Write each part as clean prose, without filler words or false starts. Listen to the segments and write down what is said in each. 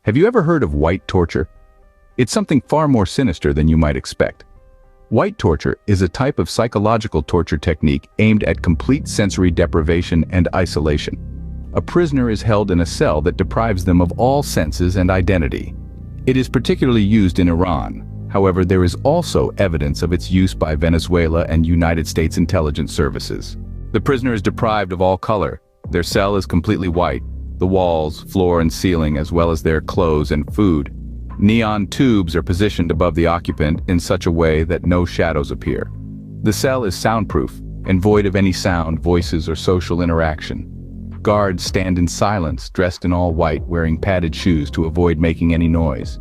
Have you ever heard of white torture? It's something far more sinister than you might expect. White torture is a type of psychological torture technique aimed at complete sensory deprivation and isolation. A prisoner is held in a cell that deprives them of all senses and identity. It is particularly used in Iran. However, there is also evidence of its use by Venezuela and United States intelligence services. The prisoner is deprived of all color. Their cell is completely white. The walls, floor, and ceiling, as well as their clothes and food. Neon tubes are positioned above the occupant in such a way that no shadows appear. The cell is soundproof and void of any sound, voices, or social interaction. Guards stand in silence, dressed in all white, wearing padded shoes to avoid making any noise.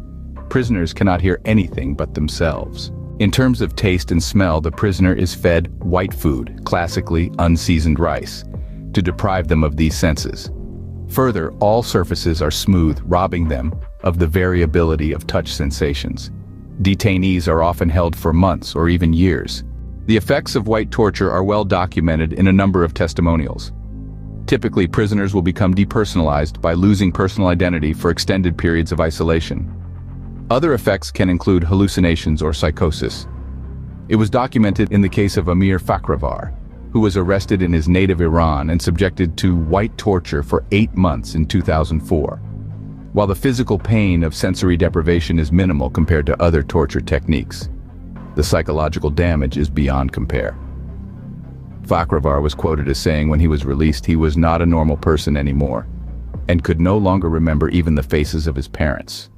Prisoners cannot hear anything but themselves. In terms of taste and smell, the prisoner is fed white food, classically unseasoned rice, to deprive them of these senses. Further, all surfaces are smooth, robbing them of the variability of touch sensations. Detainees are often held for months or even years. The effects of white torture are well documented in a number of testimonials. Typically, prisoners will become depersonalized by losing personal identity for extended periods of isolation. Other effects can include hallucinations or psychosis. It was documented in the case of Amir Fakhravar, who was arrested in his native Iran and subjected to white torture for 8 months in 2004. While the physical pain of sensory deprivation is minimal compared to other torture techniques, the psychological damage is beyond compare. Fakhravar was quoted as saying when he was released he was not a normal person anymore and could no longer remember even the faces of his parents.